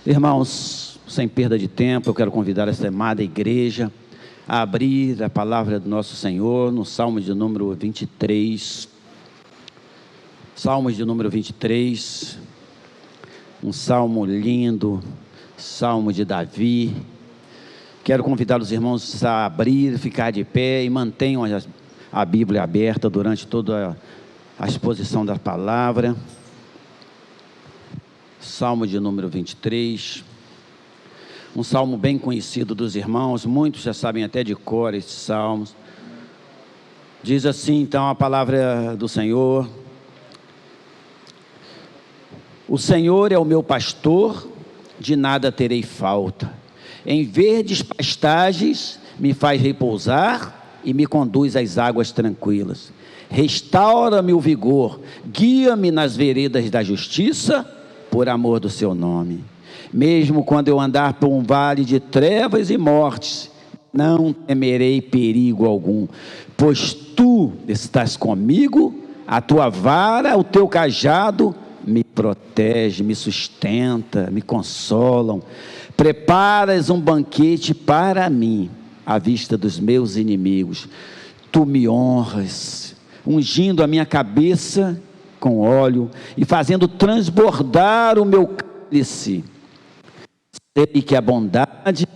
Irmãos, sem perda de tempo, eu quero convidar esta amada igreja a abrir a palavra do nosso Senhor no Salmo de número 23. Salmos de número 23, um salmo lindo, salmo de Davi. Quero convidar os irmãos a abrir, ficar de pé e mantenham a Bíblia aberta durante toda a exposição da palavra. Salmo de número 23, um salmo bem conhecido dos irmãos, muitos já sabem até de cor esses salmos. Diz assim então a palavra do Senhor: o Senhor é o meu pastor, de nada terei falta. Em verdes pastagens me faz repousar e me conduz às águas tranquilas. Restaura-me o vigor, guia-me nas veredas da justiça, por amor do seu nome. Mesmo quando eu andar por um vale de trevas e mortes, não temerei perigo algum, pois tu estás comigo, a tua vara, o teu cajado me protege, me sustenta, me consolam. Preparas um banquete para mim, à vista dos meus inimigos. Tu me honras, ungindo a minha cabeça com óleo e fazendo transbordar o meu cálice. Sei que a bondade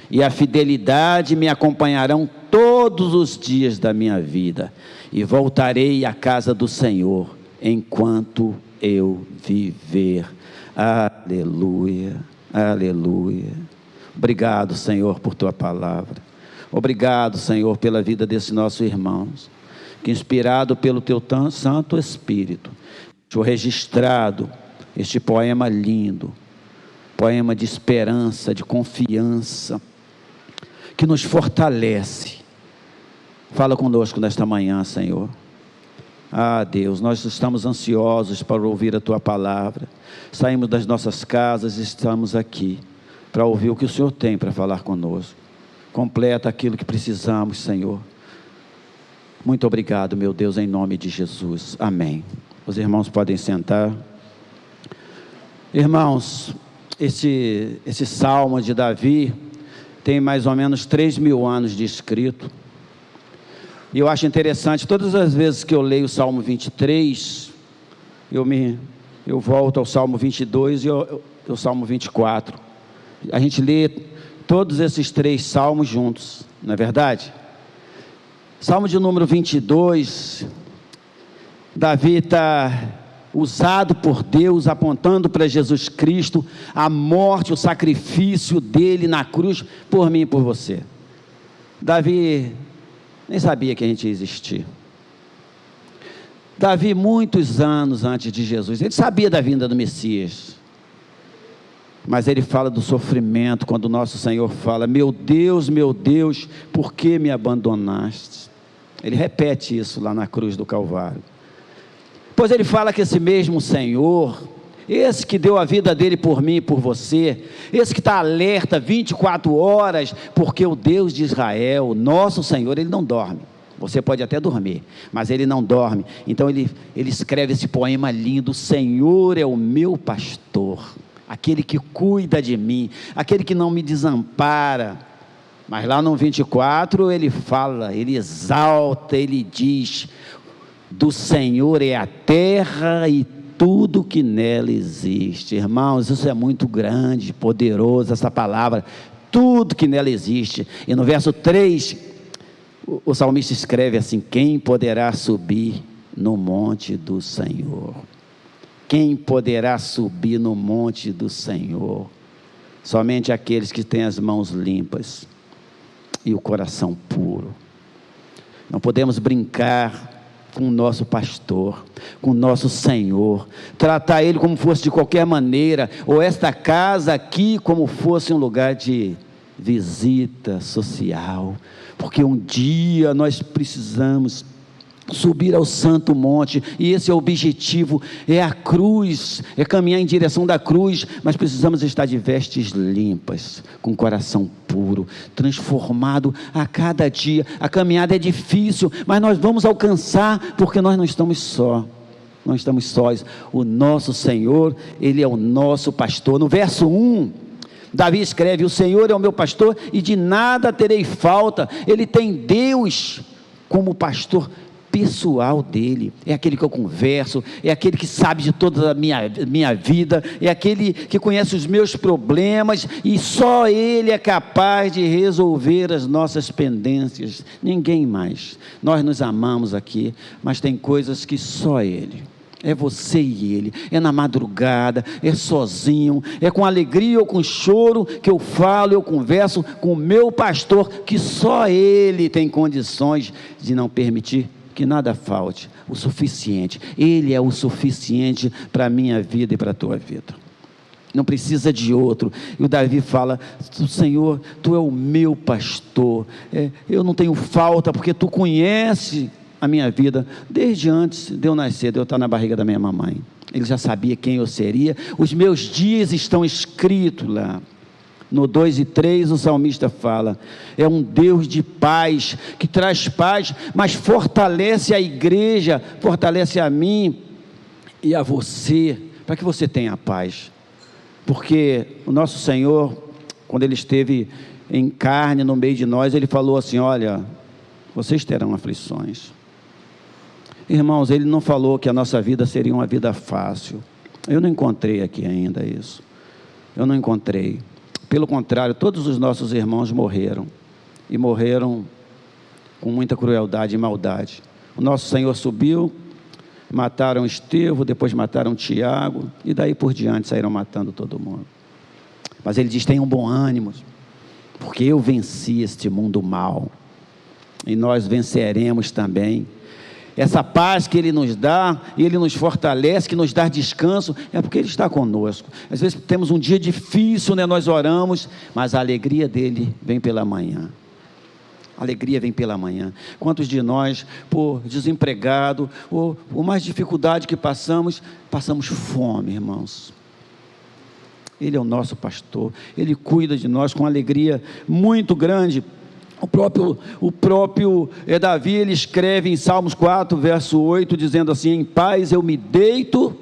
e a fidelidade me acompanharão todos os dias da minha vida, e voltarei à casa do Senhor enquanto eu viver. Aleluia, aleluia. Obrigado, Senhor, por tua palavra. Obrigado, Senhor, pela vida desses nossos irmãos, que inspirado pelo teu Santo Espírito, deixou registrado este poema lindo, poema de esperança, de confiança, que nos fortalece. Fala conosco nesta manhã, Senhor. Deus, nós estamos ansiosos para ouvir a tua palavra. Saímos das nossas casas e estamos aqui para ouvir o que o Senhor tem para falar conosco. Completa aquilo que precisamos, Senhor. Muito obrigado, meu Deus, em nome de Jesus. Amém. Os irmãos podem sentar. Irmãos, esse salmo de Davi tem mais ou menos 3.000 anos de escrito. E eu acho interessante, todas as vezes que eu leio o Salmo 23, eu volto ao Salmo 22 e ao Salmo 24. A gente lê todos esses três salmos juntos, não é verdade? Salmo de número 22, Davi está usado por Deus, apontando para Jesus Cristo, a morte, o sacrifício dele na cruz, por mim e por você. Davi nem sabia que a gente ia existir. Davi, muitos anos antes de Jesus, ele sabia da vinda do Messias, mas ele fala do sofrimento, quando o nosso Senhor fala: meu Deus, por que me abandonaste? Ele repete isso lá na cruz do Calvário. Pois ele fala que esse mesmo Senhor, esse que deu a vida dele por mim e por você, esse que está alerta 24 horas, porque o Deus de Israel, nosso Senhor, ele não dorme. Você pode até dormir, mas ele não dorme. Então ele escreve esse poema lindo: o Senhor é o meu pastor, aquele que cuida de mim, aquele que não me desampara. Mas lá no 24 ele fala, ele exalta, ele diz: do Senhor é a terra e tudo que nela existe. Irmãos, isso é muito grande, poderoso, essa palavra, tudo que nela existe. E no verso 3, o salmista escreve assim: quem poderá subir no monte do Senhor? Quem poderá subir no monte do Senhor? Somente aqueles que têm as mãos limpas e o coração puro. Não podemos brincar com o nosso pastor, com o nosso Senhor, tratar ele como fosse de qualquer maneira, ou esta casa aqui como fosse um lugar de visita social, porque um dia nós precisamos subir ao santo monte, e esse é o objetivo, é a cruz, é caminhar em direção da cruz, mas precisamos estar de vestes limpas, com coração puro, transformado a cada dia. A caminhada é difícil, mas nós vamos alcançar, porque nós não estamos só. não estamos sós. O nosso Senhor, Ele é o nosso pastor. No verso 1, Davi escreve: o Senhor é o meu pastor e de nada terei falta. Ele tem Deus como pastor pessoal dele, é aquele que eu converso, é aquele que sabe de toda a minha vida, é aquele que conhece os meus problemas, e só Ele é capaz de resolver as nossas pendências, ninguém mais. Nós nos amamos aqui, mas tem coisas que só Ele. É você e Ele, é na madrugada, é sozinho, é com alegria ou com choro que eu falo, eu converso com o meu pastor, que só Ele tem condições de não permitir que nada falte, o suficiente. Ele é o suficiente para a minha vida e para a tua vida. Não precisa de outro. E o Davi fala: Senhor, Tu é o meu pastor, eu não tenho falta, porque Tu conhece a minha vida, desde antes de eu nascer, de eu estar na barriga da minha mamãe. Ele já sabia quem eu seria, os meus dias estão escritos lá. No 2 e 3 o salmista fala: é um Deus de paz, que traz paz, mas fortalece a igreja, fortalece a mim e a você, para que você tenha paz. Porque o nosso Senhor, quando Ele esteve em carne no meio de nós, Ele falou assim: olha, vocês terão aflições. Irmãos, Ele não falou que a nossa vida seria uma vida fácil. Eu não encontrei aqui ainda isso, eu não encontrei. Pelo contrário, todos os nossos irmãos morreram, e morreram com muita crueldade e maldade. O nosso Senhor subiu, mataram Estevão, depois mataram Tiago, e daí por diante saíram matando todo mundo. Mas Ele diz: tenham bom ânimo, porque eu venci este mundo mal, e nós venceremos também. Essa paz que Ele nos dá, Ele nos fortalece, que nos dá descanso, é porque Ele está conosco. Às vezes temos um dia difícil, né? Nós oramos, mas a alegria dEle vem pela manhã. A alegria vem pela manhã. Quantos de nós, por desempregado, ou por mais dificuldade que passamos fome, irmãos. Ele é o nosso pastor, Ele cuida de nós com alegria muito grande. O próprio Davi, ele escreve em Salmos 4, verso 8, dizendo assim: em paz eu me deito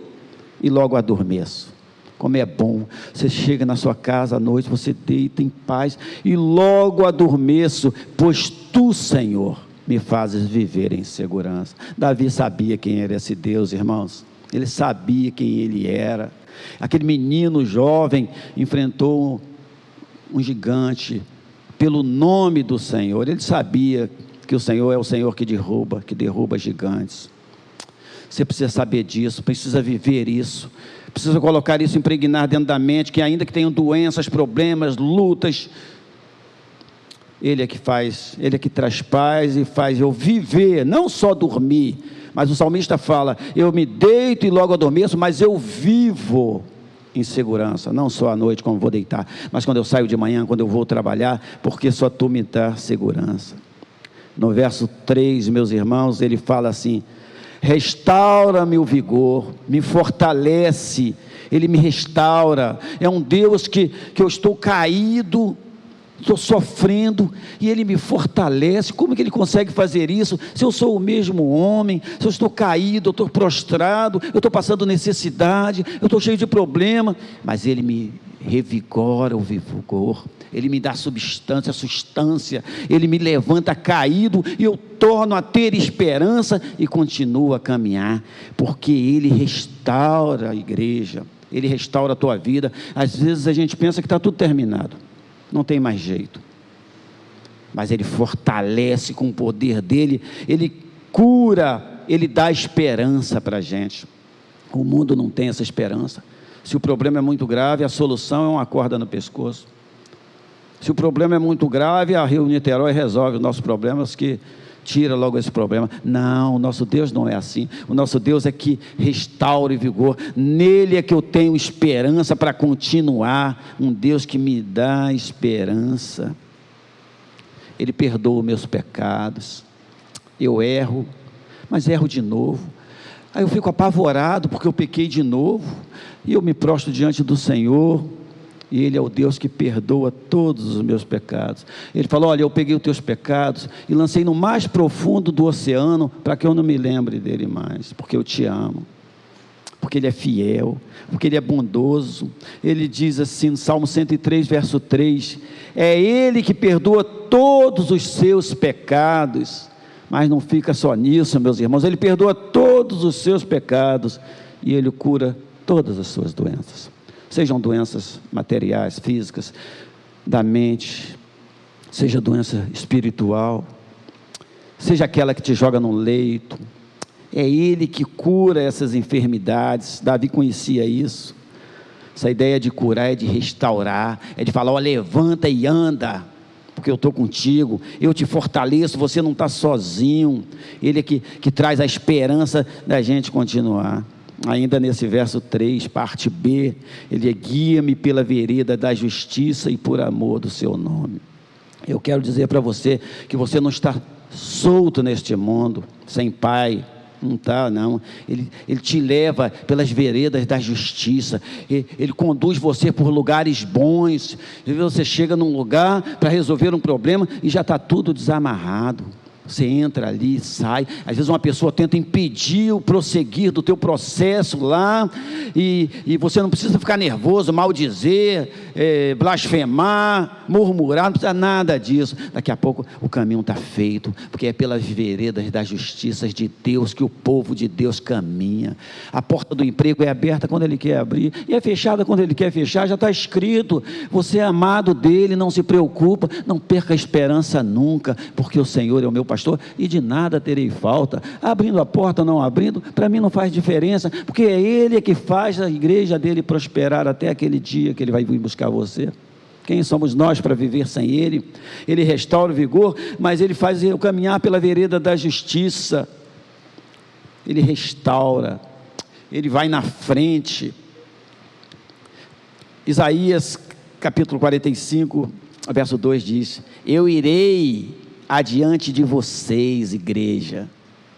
e logo adormeço. Como é bom, você chega na sua casa à noite, você deita em paz e logo adormeço, pois Tu, Senhor, me fazes viver em segurança. Davi sabia quem era esse Deus, irmãos. Ele sabia quem Ele era. Aquele menino jovem enfrentou um gigante pelo nome do Senhor. Ele sabia que o Senhor é o Senhor que derruba gigantes. Você precisa saber disso, precisa viver isso, precisa colocar isso, impregnar dentro da mente, que ainda que tenham doenças, problemas, lutas, Ele é que faz, Ele é que traz paz e faz eu viver, não só dormir. Mas o salmista fala: eu me deito e logo adormeço, mas eu vivo em segurança, não só à noite quando vou deitar, mas quando eu saio de manhã, quando eu vou trabalhar, porque só Tu me dá segurança. No verso 3, meus irmãos, ele fala assim: restaura-me o vigor, me fortalece. Ele me restaura. É um Deus que eu estou caído, estou sofrendo, e Ele me fortalece. Como que Ele consegue fazer isso? Se eu sou o mesmo homem, se eu estou caído, eu estou prostrado, eu estou passando necessidade, eu estou cheio de problema, mas Ele me revigora o vigor, Ele me dá sustância, Ele me levanta caído, e eu torno a ter esperança, e continuo a caminhar, porque Ele restaura a igreja, Ele restaura a tua vida. Às vezes a gente pensa que está tudo terminado, não tem mais jeito, mas Ele fortalece com o poder dEle, Ele cura, Ele dá esperança para a gente. O mundo não tem essa esperança. Se o problema é muito grave, a solução é uma corda no pescoço. Se o problema é muito grave, a Rio Niterói resolve os nossos problemas, que tira logo esse problema. Não, o nosso Deus não é assim. O nosso Deus é que restaura e vigor. Nele é que eu tenho esperança para continuar. Um Deus que me dá esperança. Ele perdoa meus pecados. Eu erro, mas erro de novo. Aí eu fico apavorado porque eu pequei de novo, e eu me prostro diante do Senhor, e Ele é o Deus que perdoa todos os meus pecados. Ele falou: olha, eu peguei os teus pecados e lancei no mais profundo do oceano, para que eu não me lembre dele mais, porque eu te amo. porque Ele é fiel, porque Ele é bondoso. Ele diz assim no Salmo 103, verso 3, é Ele que perdoa todos os seus pecados, mas não fica só nisso, meus irmãos, Ele perdoa todos os seus pecados, e Ele cura todas as suas doenças, sejam doenças materiais, físicas, da mente, seja doença espiritual, seja aquela que te joga no leito, é Ele que cura essas enfermidades. Davi conhecia isso. Essa ideia de curar é de restaurar, é de falar, ó, levanta e anda, porque eu estou contigo, eu te fortaleço, você não está sozinho. Ele é que traz a esperança da gente continuar. Ainda nesse verso 3, parte B, ele guia-me pela vereda da justiça e por amor do seu nome. Eu quero dizer para você que você não está solto neste mundo, sem pai. Não está, não. Ele te leva pelas veredas da justiça. Ele conduz você por lugares bons. Você chega num lugar para resolver um problema e já está tudo desamarrado. Você entra ali, sai. Às vezes uma pessoa tenta impedir o prosseguir do teu processo lá, e você não precisa ficar nervoso, maldizer, blasfemar, murmurar, não precisa nada disso. Daqui a pouco o caminho está feito, porque é pelas veredas das justiças de Deus que o povo de Deus caminha. A porta do emprego é aberta quando Ele quer abrir, e é fechada quando Ele quer fechar. Já está escrito, você é amado dEle, não se preocupa, não perca a esperança nunca, porque o Senhor é o meu pastor, e de nada terei falta. Abrindo a porta ou não abrindo, para mim não faz diferença, porque é Ele que faz a igreja dEle prosperar até aquele dia que Ele vai vir buscar você. Quem somos nós para viver sem Ele? Ele restaura o vigor, mas Ele faz eu caminhar pela vereda da justiça. Ele restaura, Ele vai na frente. Isaías capítulo 45, verso 2 diz, eu irei adiante de vocês, igreja,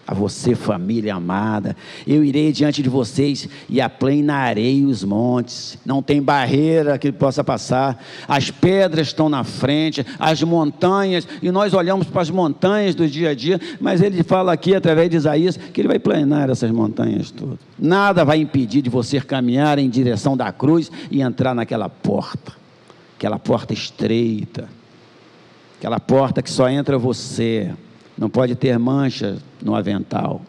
a você, família amada, eu irei diante de vocês e aplanarei os montes, não tem barreira que possa passar, as pedras estão na frente, as montanhas, e nós olhamos para as montanhas do dia a dia, mas ele fala aqui através de Isaías, que ele vai planar essas montanhas todas, nada vai impedir de você caminhar em direção da cruz e entrar naquela porta, aquela porta estreita, aquela porta que só entra você, não pode ter mancha no avental,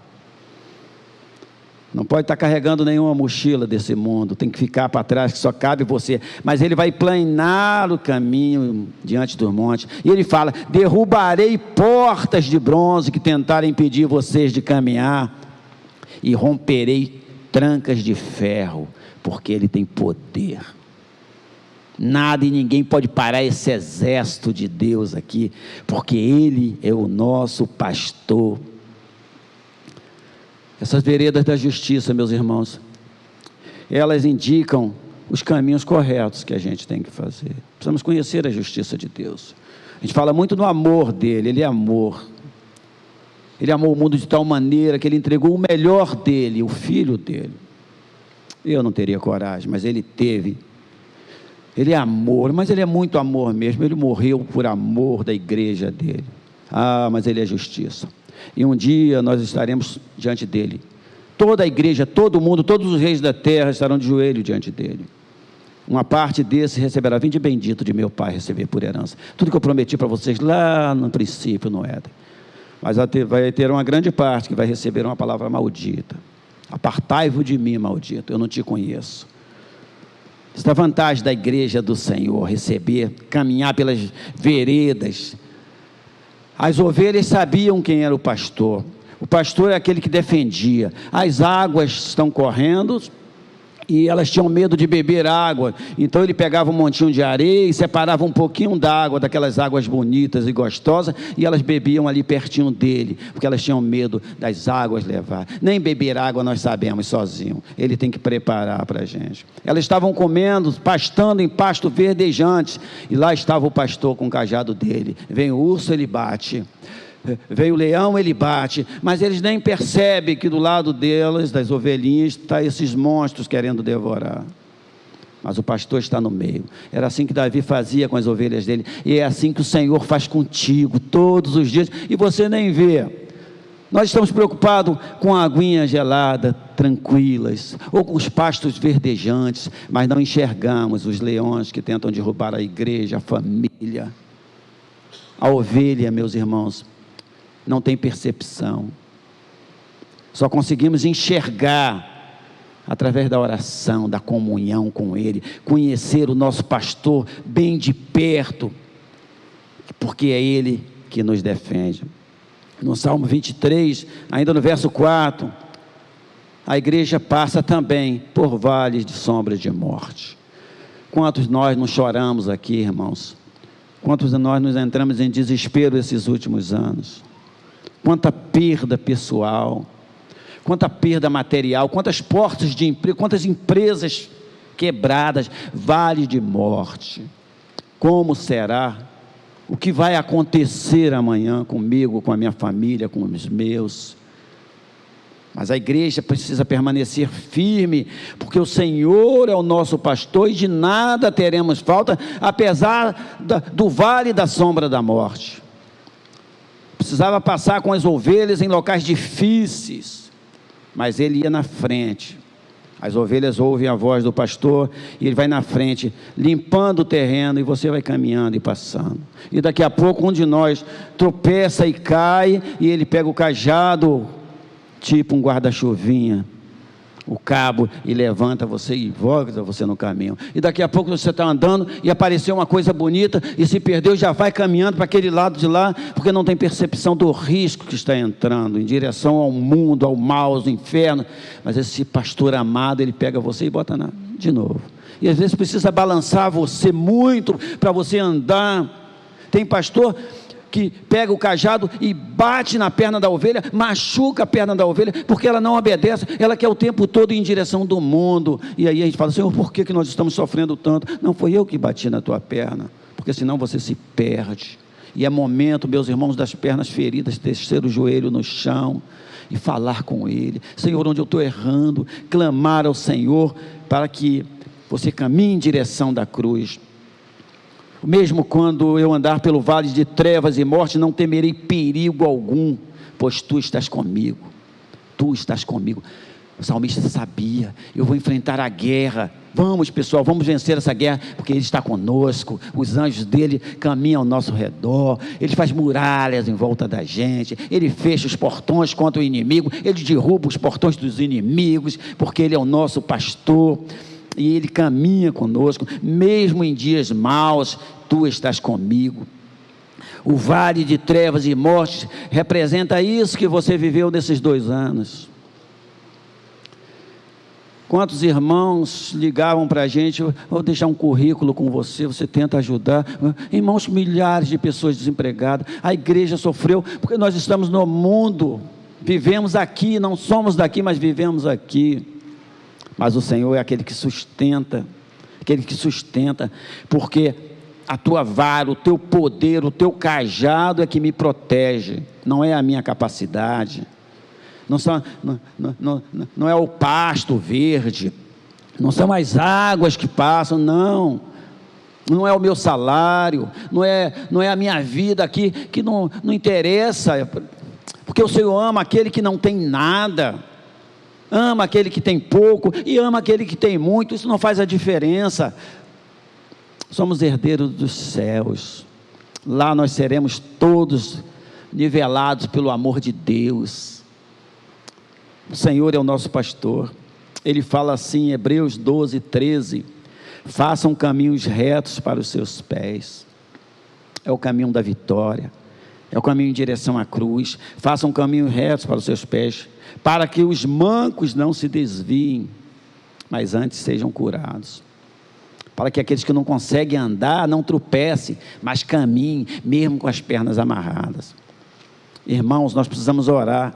não pode estar carregando nenhuma mochila desse mundo, tem que ficar para trás, que só cabe você, mas ele vai planar o caminho diante dos montes, e ele fala, derrubarei portas de bronze que tentarem impedir vocês de caminhar, e romperei trancas de ferro, porque ele tem poder. Nada e ninguém pode parar esse exército de Deus aqui, porque Ele é o nosso pastor. Essas veredas da justiça, meus irmãos, elas indicam os caminhos corretos que a gente tem que fazer. Precisamos conhecer a justiça de Deus. A gente fala muito do amor dEle, Ele é amor. Ele amou o mundo de tal maneira que Ele entregou o melhor dEle, o Filho dEle. Eu não teria coragem, mas Ele teve. Ele é amor, mas Ele é muito amor mesmo, Ele morreu por amor da igreja dEle, mas Ele é justiça, e um dia nós estaremos diante dEle, toda a igreja, todo mundo, todos os reis da terra estarão de joelho diante dEle, uma parte desse receberá, vinde bendito de meu Pai, receber por herança, tudo que eu prometi para vocês lá no princípio, no Éden, mas vai ter uma grande parte que vai receber uma palavra maldita, apartai-vos de mim, maldito, eu não te conheço. Esta vantagem da igreja do Senhor, receber, caminhar pelas veredas. As ovelhas sabiam quem era o pastor é aquele que defendia, as águas estão correndo, e elas tinham medo de beber água, então ele pegava um montinho de areia, e separava um pouquinho d'água, daquelas águas bonitas e gostosas, e elas bebiam ali pertinho dele, porque elas tinham medo das águas levar, nem beber água nós sabemos sozinho, ele tem que preparar para a gente. Elas estavam comendo, pastando em pasto verdejante, e lá estava o pastor com o cajado dele, vem o urso, ele bate, vem o leão, ele bate, mas eles nem percebem que do lado delas, das ovelhinhas, está esses monstros querendo devorar, mas o pastor está no meio. Era assim que Davi fazia com as ovelhas dele, e é assim que o Senhor faz contigo, todos os dias, e você nem vê, Nós estamos preocupados com a aguinha gelada, tranquilas, ou com os pastos verdejantes, mas não enxergamos os leões que tentam derrubar a igreja, a família. A ovelha, meus irmãos, não tem percepção. Só conseguimos enxergar através da oração, da comunhão com Ele, conhecer o nosso pastor bem de perto, porque é Ele que nos defende. No Salmo 23, ainda no verso 4, a igreja passa também por vales de sombra de morte. Quantos nós não choramos aqui, irmãos? Quantos de nós nos entramos em desespero esses últimos anos? Quanta perda pessoal, quanta perda material, quantas portas de emprego, quantas empresas quebradas, vale de morte. Como será? O que vai acontecer amanhã comigo, com a minha família, com os meus? Mas a igreja precisa permanecer firme, porque o Senhor é o nosso pastor e de nada teremos falta, apesar do vale da sombra da morte. Precisava passar com as ovelhas em locais difíceis, mas ele ia na frente. As ovelhas ouvem a voz do pastor e ele vai na frente, limpando o terreno, e você vai caminhando e passando. E daqui a pouco um de nós tropeça e cai, e ele pega o cajado, tipo um guarda-chuvinha, o cabo, e levanta você e volta você no caminho. E daqui a pouco você está andando e apareceu uma coisa bonita e se perdeu, já vai caminhando para aquele lado de lá, porque não tem percepção do risco que está entrando em direção ao mundo, ao mal, ao inferno. Mas esse pastor amado, ele pega você e bota de novo. E às vezes precisa balançar você muito para você andar. Tem pastor que pega o cajado e bate na perna da ovelha, machuca a perna da ovelha, porque ela não obedece, ela quer o tempo todo ir em direção do mundo. E aí a gente fala: Senhor, por que nós estamos sofrendo tanto? Não foi eu que bati na tua perna, porque senão você se perde. E é momento, meus irmãos, das pernas feridas, descer o joelho no chão e falar com Ele: Senhor, onde eu estou errando? Clamar ao Senhor para que você caminhe em direção da cruz. Mesmo quando eu andar pelo vale de trevas e morte, não temerei perigo algum, pois tu estás comigo. Tu estás comigo. O salmista sabia: eu vou enfrentar a guerra. Vamos, pessoal, vamos vencer essa guerra, porque Ele está conosco. Os anjos dele caminham ao nosso redor. Ele faz muralhas em volta da gente. Ele fecha os portões contra o inimigo. Ele derruba os portões dos inimigos, porque Ele é o nosso pastor. E Ele caminha conosco, mesmo em dias maus, tu estás comigo. O vale de trevas e morte representa isso que você viveu nesses 2 anos. Quantos irmãos ligavam para a gente: vou deixar um currículo com você, você tenta ajudar. Irmãos, milhares de pessoas desempregadas. A igreja sofreu, porque nós estamos no mundo, vivemos aqui, não somos daqui, mas vivemos aqui. Mas o Senhor é aquele que sustenta, porque a tua vara, o teu poder, o teu cajado é que me protege, não é a minha capacidade, não é o pasto verde, não são as águas que passam, não é o meu salário, não é a minha vida aqui, que não interessa, porque o Senhor ama aquele que não tem nada, ama aquele que tem pouco e ama aquele que tem muito. Isso não faz a diferença. Somos herdeiros dos céus. Lá nós seremos todos nivelados pelo amor de Deus. O Senhor é o nosso pastor. Ele fala assim em Hebreus 12:13: façam caminhos retos para os seus pés. É o caminho da vitória, é o caminho em direção à cruz. Façam caminhos retos para os seus pés, para que os mancos não se desviem, mas antes sejam curados. Para que aqueles que não conseguem andar não tropecem, mas caminhem, mesmo com as pernas amarradas. Irmãos, nós precisamos orar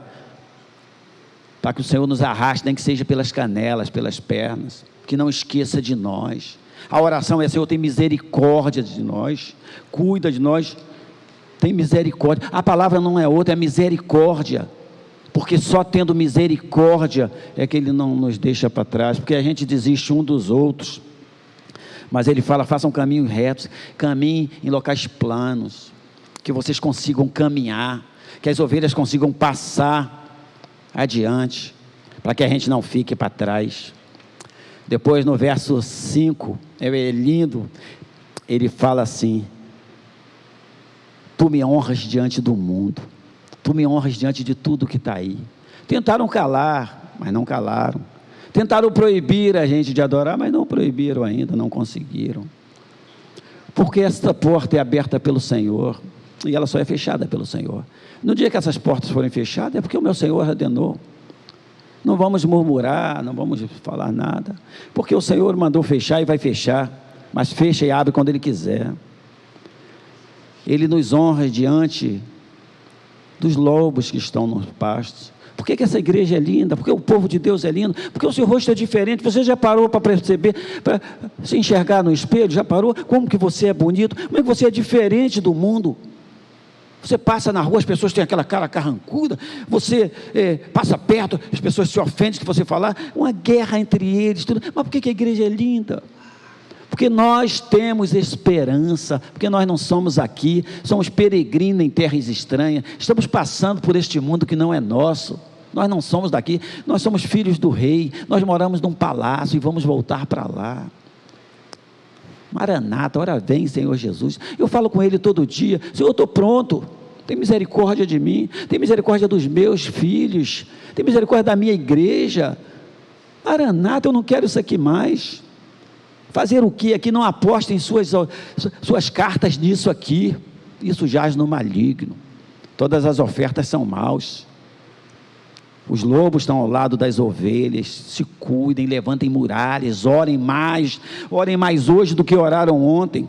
para que o Senhor nos arraste, nem que seja pelas canelas, pelas pernas, que não esqueça de nós. A oração é: Senhor, tem misericórdia de nós, cuida de nós, tem misericórdia. A palavra não é outra, é misericórdia, porque só tendo misericórdia é que Ele não nos deixa para trás, porque a gente desiste um dos outros. Mas Ele fala: façam caminhos retos, caminhem em locais planos, que vocês consigam caminhar. que as ovelhas consigam passar adiante, para que a gente não fique para trás. Depois, no verso 5, é lindo, ele fala assim: tu me honras diante do mundo, tu me honras diante de tudo que está aí. Tentaram calar, mas não calaram. Tentaram proibir a gente de adorar, mas não proibiram ainda, não conseguiram. Porque esta porta é aberta pelo Senhor, e ela só é fechada pelo Senhor. No dia que essas portas forem fechadas, é porque o meu Senhor ordenou. Não vamos murmurar, não vamos falar nada, porque o Senhor mandou fechar e vai fechar, mas fecha e abre quando Ele quiser. Ele nos honra diante dos lobos que estão nos pastos. Por que essa igreja é linda? Porque o povo de Deus é lindo? Porque o seu rosto é diferente. Você já parou para perceber, para se enxergar no espelho? Já parou? Como que você é bonito? Como é que você é diferente do mundo? Você passa na rua, as pessoas têm aquela cara carrancuda, você passa perto, as pessoas se ofendem se você falar, uma guerra entre eles, tudo. Mas por que a igreja é linda? Porque nós temos esperança, porque nós não somos aqui, somos peregrinos em terras estranhas, estamos passando por este mundo que não é nosso, nós não somos daqui, nós somos filhos do rei, nós moramos num palácio e vamos voltar para lá. Maranata, ora vem, Senhor Jesus. Eu falo com Ele todo dia: Senhor, eu estou pronto, tem misericórdia de mim, tem misericórdia dos meus filhos, tem misericórdia da minha igreja. Maranata, eu não quero isso aqui mais. Fazer o que aqui? Não apostem suas cartas nisso aqui, isso jaz no maligno. Todas as ofertas são maus. Os lobos estão ao lado das ovelhas. Se cuidem, levantem muralhas, orem mais hoje do que oraram ontem.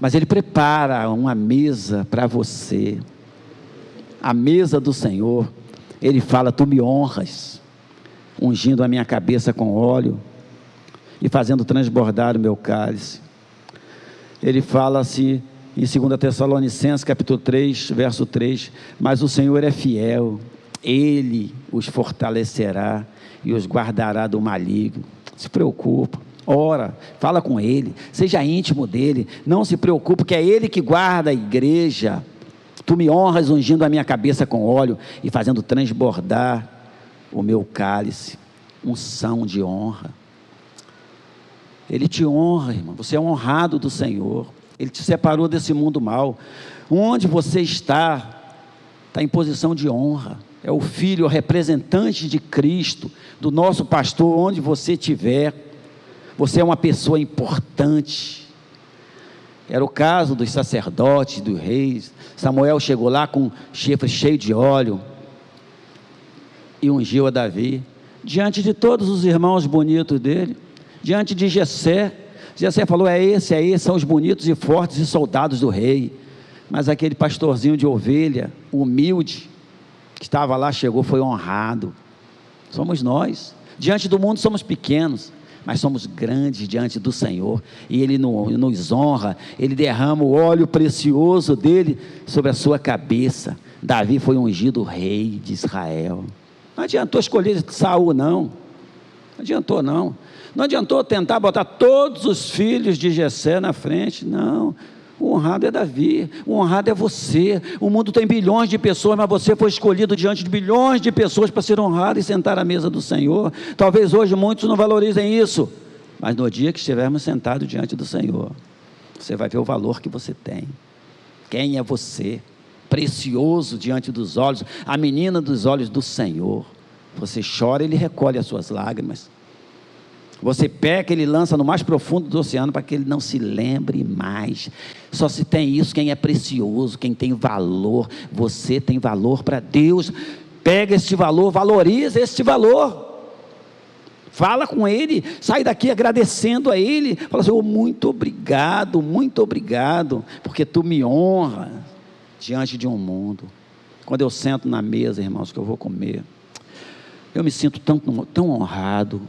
Mas Ele prepara uma mesa para você, a mesa do Senhor. Ele fala: tu me honras, ungindo a minha cabeça com óleo e fazendo transbordar o meu cálice. Ele fala assim em 2 Tessalonicenses capítulo 3, verso 3, mas o Senhor é fiel, Ele os fortalecerá e os guardará do maligno. Se preocupa, ora, fala com Ele, seja íntimo dEle, não se preocupe, que é Ele que guarda a igreja. Tu me honras ungindo a minha cabeça com óleo e fazendo transbordar o meu cálice. Unção de honra. Ele te honra, irmão, você é honrado do Senhor. Ele te separou desse mundo mal. Onde você está em posição de honra. É o filho, o representante de Cristo, do nosso pastor. Onde você estiver, você é uma pessoa importante. Era o caso dos sacerdotes, dos reis. Samuel chegou lá com um chifre cheio de óleo e ungiu a Davi, diante de todos os irmãos bonitos dele, diante de Jessé. Jessé falou: é esse, são os bonitos e fortes e soldados do rei. Mas aquele pastorzinho de ovelha, humilde, que estava lá, chegou, foi honrado. Somos nós, diante do mundo somos pequenos, mas somos grandes diante do Senhor, e Ele nos honra. Ele derrama o óleo precioso dele sobre a sua cabeça. Davi foi ungido rei de Israel. Não adiantou escolher Saul, não adiantou, não adiantou tentar botar todos os filhos de Jessé na frente, não. O honrado é Davi, o honrado é você. O mundo tem bilhões de pessoas, mas você foi escolhido diante de bilhões de pessoas para ser honrado e sentar à mesa do Senhor. Talvez hoje muitos não valorizem isso, mas no dia que estivermos sentados diante do Senhor, você vai ver o valor que você tem. Quem é você? Precioso diante dos olhos, a menina dos olhos do Senhor. Você chora, Ele recolhe as suas lágrimas. Você peca, Ele lança no mais profundo do oceano, para que Ele não se lembre mais. Só se tem isso quem é precioso, quem tem valor. Você tem valor para Deus. Pega este valor, valoriza este valor. Fala com Ele, sai daqui agradecendo a Ele. Fala assim: oh, muito obrigado, porque Tu me honras diante de um mundo. Quando eu sento na mesa, irmãos, que eu vou comer, eu me sinto tão honrado.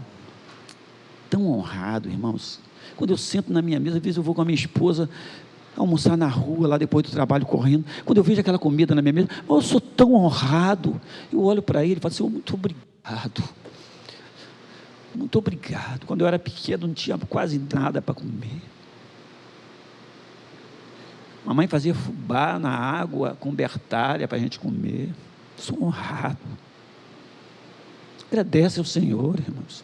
Tão honrado, irmãos. Quando eu sento na minha mesa, às vezes eu vou com a minha esposa almoçar na rua, lá depois do trabalho, correndo. Quando eu vejo aquela comida na minha mesa, eu sou tão honrado. Eu olho para ele e falo assim: oh, muito obrigado. Muito obrigado. Quando eu era pequeno, não tinha quase nada para comer. Mamãe fazia fubá na água com bertalha para a gente comer. Sou honrado. Agradece ao Senhor, irmãos.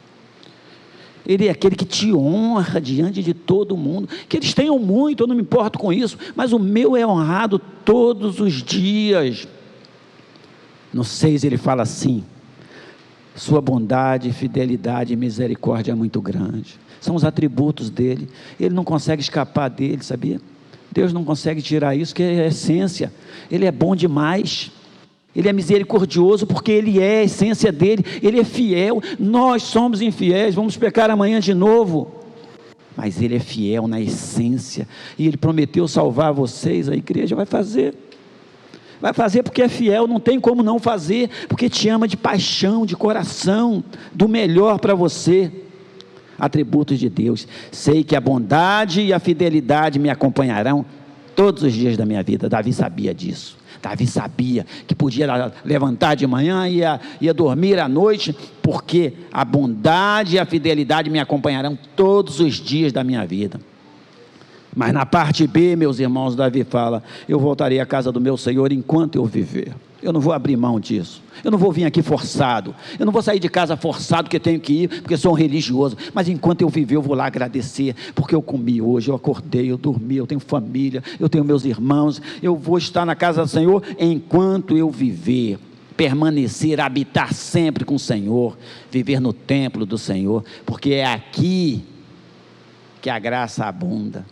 Ele é aquele que te honra diante de todo mundo. Que eles tenham muito, eu não me importo com isso, mas o meu é honrado todos os dias. No 6 ele fala assim: sua bondade, fidelidade e misericórdia é muito grande. São os atributos dele. Ele não consegue escapar dele, sabia? Deus não consegue tirar isso, que é a essência. Ele é bom demais. Ele é misericordioso porque Ele é a essência dEle. Ele é fiel. Nós somos infiéis, vamos pecar amanhã de novo, mas Ele é fiel na essência, e Ele prometeu salvar vocês. A igreja vai fazer porque é fiel, não tem como não fazer, porque te ama de paixão, de coração, do melhor para você. Atributos de Deus: sei que a bondade e a fidelidade me acompanharão todos os dias da minha vida. Davi sabia disso. Davi sabia que podia levantar de manhã e ia dormir à noite, porque a bondade e a fidelidade me acompanharão todos os dias da minha vida. Mas na parte B, meus irmãos, Davi fala: eu voltarei à casa do meu Senhor enquanto eu viver. Eu não vou abrir mão disso. Eu não vou vir aqui forçado. Eu não vou sair de casa forçado porque tenho que ir, porque sou um religioso. Mas enquanto eu viver, eu vou lá agradecer, porque eu comi hoje, eu acordei, eu dormi, eu tenho família, eu tenho meus irmãos. Eu vou estar na casa do Senhor enquanto eu viver. Permanecer, habitar sempre com o Senhor, viver no templo do Senhor, porque é aqui que a graça abunda.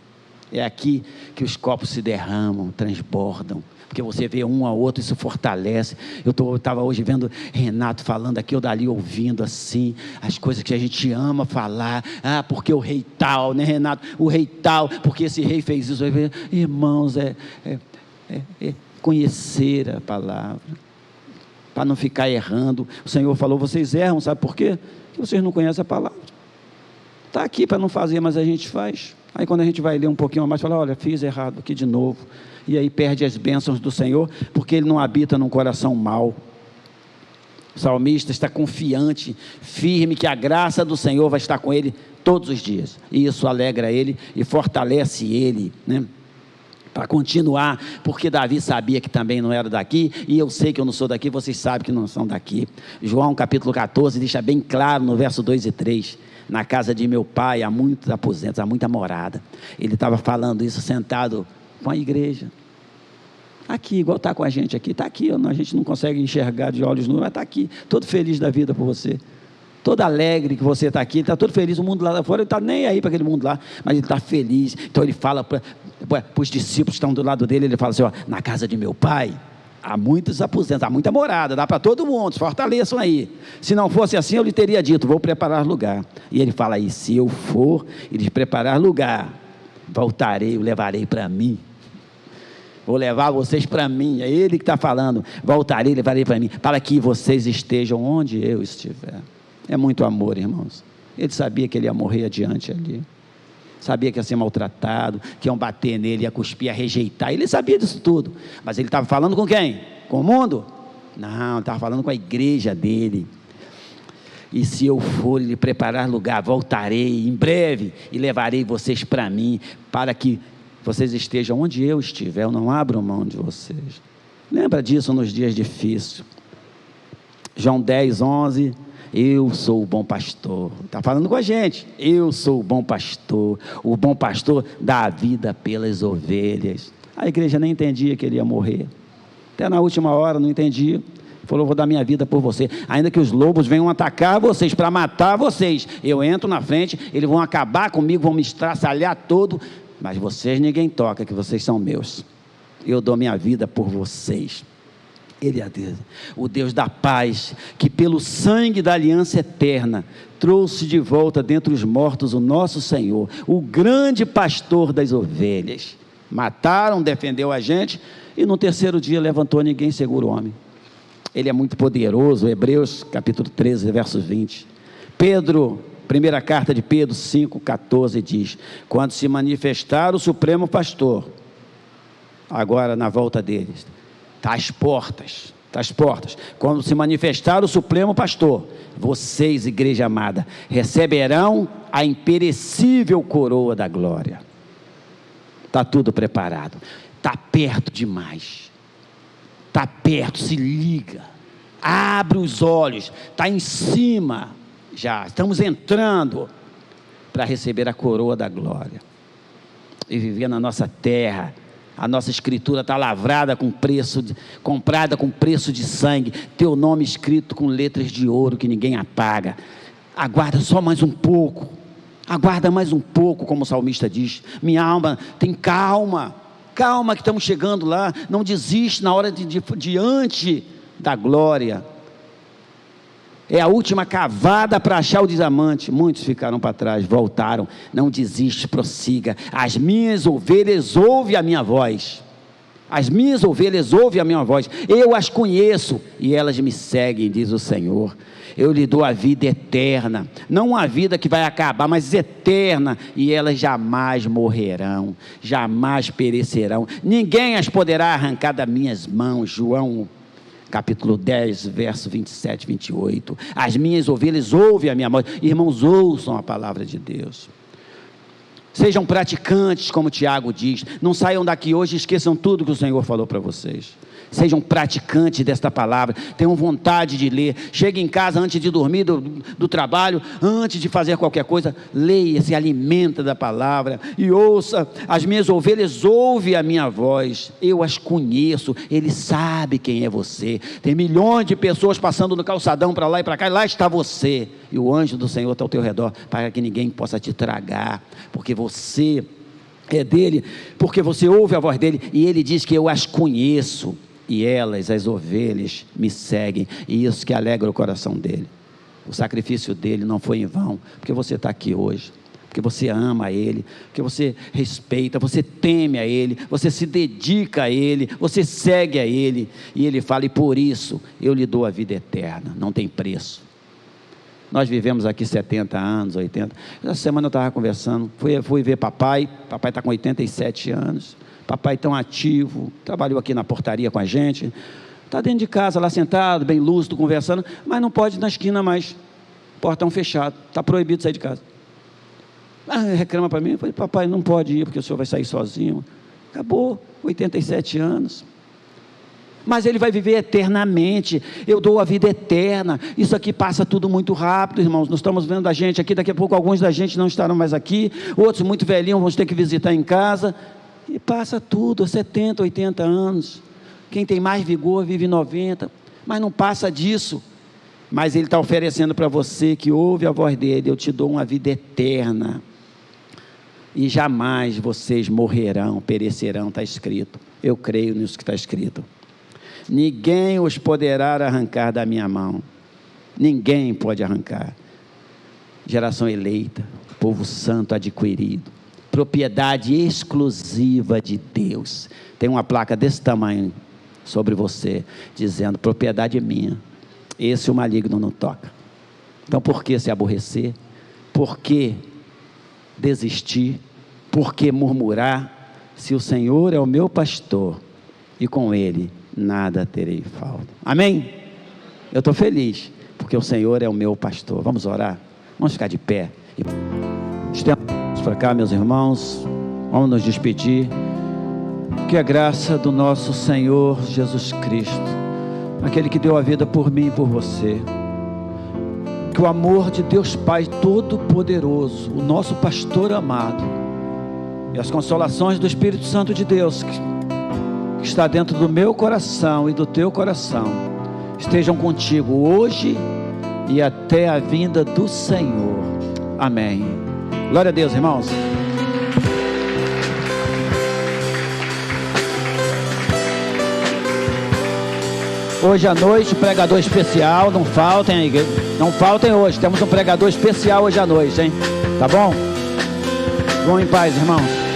É aqui que os copos se derramam, transbordam, porque você vê um ao outro, isso fortalece. Eu estava hoje vendo Renato falando aqui, eu dali ouvindo assim, as coisas que a gente ama falar. Porque o rei tal, né, Renato? O rei tal, porque esse rei fez isso. Irmãos, conhecer a palavra, para não ficar errando. O Senhor falou: vocês erram, sabe por quê? Porque vocês não conhecem a palavra. Está aqui para não fazer, mas a gente faz. Aí quando a gente vai ler um pouquinho mais, fala: olha, fiz errado aqui de novo. E aí perde as bênçãos do Senhor, porque Ele não habita num coração mau. O salmista está confiante, firme, que a graça do Senhor vai estar com ele todos os dias. E isso alegra ele e fortalece ele, né? Para continuar, porque Davi sabia que também não era daqui, e eu sei que eu não sou daqui, vocês sabem que não são daqui. João capítulo 14 deixa bem claro no verso 2 e 3, na casa de meu pai há muitos aposentos, há muita morada. Ele estava falando isso sentado com a igreja, aqui, igual está com a gente aqui, está aqui, a gente não consegue enxergar de olhos nus, mas está aqui, todo feliz da vida por você, todo alegre que você está aqui, ele está todo feliz. O mundo lá fora, ele está nem aí para aquele mundo lá, mas ele está feliz. Então ele fala para os discípulos que estão do lado dele, ele fala assim: na casa de meu pai há muitos aposentos, há muita morada, dá para todo mundo, se fortaleçam aí. Se não fosse assim, eu lhe teria dito: vou preparar lugar. E ele fala aí: se eu for e lhes preparar lugar, voltarei, o levarei para mim. Vou levar vocês para mim. É Ele que está falando: voltarei, levarei para mim, para que vocês estejam onde eu estiver. É muito amor, irmãos. Ele sabia que ele ia morrer adiante ali, sabia que ia ser maltratado, que iam bater nele, ia cuspir, ia rejeitar. Ele sabia disso tudo, mas ele estava falando com quem? Com o mundo? Não, ele estava falando com a igreja dele. E se eu for lhe preparar lugar, voltarei em breve e levarei vocês para mim, para que vocês estejam onde eu estiver. Eu não abro mão de vocês. Lembra disso nos dias difíceis. João 10, 11. Eu sou o bom pastor. Está falando com a gente. Eu sou o bom pastor. O bom pastor dá a vida pelas ovelhas. A igreja nem entendia que ele ia morrer. Até na última hora não entendia. Falou: vou dar minha vida por você. Ainda que os lobos venham atacar vocês, para matar vocês, eu entro na frente, eles vão acabar comigo, vão me estraçalhar todo, mas vocês ninguém toca, que vocês são meus. Eu dou minha vida por vocês. Ele é Deus, o Deus da paz, que pelo sangue da aliança eterna trouxe de volta dentre os mortos o nosso Senhor, o grande pastor das ovelhas. Mataram, defendeu a gente, e no terceiro dia levantou, ninguém segura o homem. Ele é muito poderoso. Hebreus capítulo 13, versos 20. Pedro, primeira carta de Pedro 5,14 diz: quando se manifestar o supremo pastor, agora na volta deles, está às portas, quando se manifestar o supremo pastor, vocês, igreja amada, receberão a imperecível coroa da glória. Está tudo preparado. Está perto demais. Está perto, se liga. Abre os olhos. Está em cima já. Estamos entrando para receber a coroa da glória. E viver na nossa terra. A nossa escritura está lavrada com preço, comprada com preço de sangue. Teu nome escrito com letras de ouro que ninguém apaga. Aguarda só mais um pouco. Aguarda mais um pouco, como o salmista diz. Minha alma, tem calma. Calma que estamos chegando lá. Não desiste na hora diante da glória. É a última cavada para achar o diamante. Muitos ficaram para trás, voltaram. Não desiste, prossiga. As minhas ovelhas ouvem a minha voz. As minhas ovelhas ouvem a minha voz. Eu as conheço e elas me seguem, diz o Senhor. Eu lhe dou a vida eterna. Não uma vida que vai acabar, mas eterna. E elas jamais morrerão, jamais perecerão. Ninguém as poderá arrancar das minhas mãos. João capítulo 10, verso 27, 28. As minhas ovelhas ouvem a minha voz. Irmãos, ouçam a palavra de Deus. Sejam praticantes, como Tiago diz. Não saiam daqui hoje e esqueçam tudo que o Senhor falou para vocês. Sejam praticantes desta palavra. Tenham vontade de ler. Chegue em casa antes de dormir do trabalho, antes de fazer qualquer coisa, leia, se alimenta da palavra e ouça. As minhas ovelhas ouvem a minha voz. Eu as conheço. Ele sabe quem é você. Tem milhões de pessoas passando no calçadão para lá e para cá, e lá está você. E o anjo do Senhor está ao teu redor, para que ninguém possa te tragar, porque você é dele, porque você ouve a voz dele, e ele diz que eu as conheço, e elas, as ovelhas, me seguem, e isso que alegra o coração dele. O sacrifício dele não foi em vão, porque você está aqui hoje, porque você ama a ele, porque você respeita, você teme a ele, você se dedica a ele, você segue a ele, e ele fala, e por isso eu lhe dou a vida eterna, não tem preço. Nós vivemos aqui 70 anos, 80. Essa semana eu estava conversando, fui ver papai está com 87 anos, papai tão ativo, trabalhou aqui na portaria com a gente, está dentro de casa lá sentado, bem lúcido, conversando, mas não pode ir na esquina mais, portão fechado, está proibido sair de casa. Reclama para mim, eu falei, papai não pode ir porque o senhor vai sair sozinho. Acabou, 87 anos. Mas ele vai viver eternamente. Eu dou a vida eterna. Isso aqui passa tudo muito rápido, irmãos. Nós estamos vendo a gente aqui, daqui a pouco alguns da gente não estarão mais aqui, outros muito velhinhos vão ter que visitar em casa, e passa tudo, 70, 80 anos. Quem tem mais vigor vive 90, mas não passa disso. Mas ele está oferecendo para você que ouve a voz dele, eu te dou uma vida eterna, e jamais vocês morrerão, perecerão, está escrito. Eu creio nisso que está escrito. Ninguém os poderá arrancar da minha mão. Ninguém pode arrancar. Geração eleita, povo santo adquirido, propriedade exclusiva de Deus. Tem uma placa desse tamanho sobre você, dizendo, propriedade é minha. Esse o maligno não toca. Então por que se aborrecer? Por que desistir? Por que murmurar? Se o Senhor é o meu pastor, e com ele nada terei falta. Amém? Eu estou feliz, porque o Senhor é o meu pastor. Vamos orar? Vamos ficar de pé. Estamos para cá, meus irmãos. Vamos nos despedir. Que a graça do nosso Senhor Jesus Cristo, aquele que deu a vida por mim e por você, que o amor de Deus Pai Todo-Poderoso, o nosso pastor amado, e as consolações do Espírito Santo de Deus, que está dentro do meu coração e do teu coração, estejam contigo hoje e até a vinda do Senhor. Amém. Glória a Deus, irmãos. Hoje à noite, pregador especial, não faltem, não faltem hoje, temos um pregador especial hoje à noite, hein? Tá bom? Vão em paz, irmãos.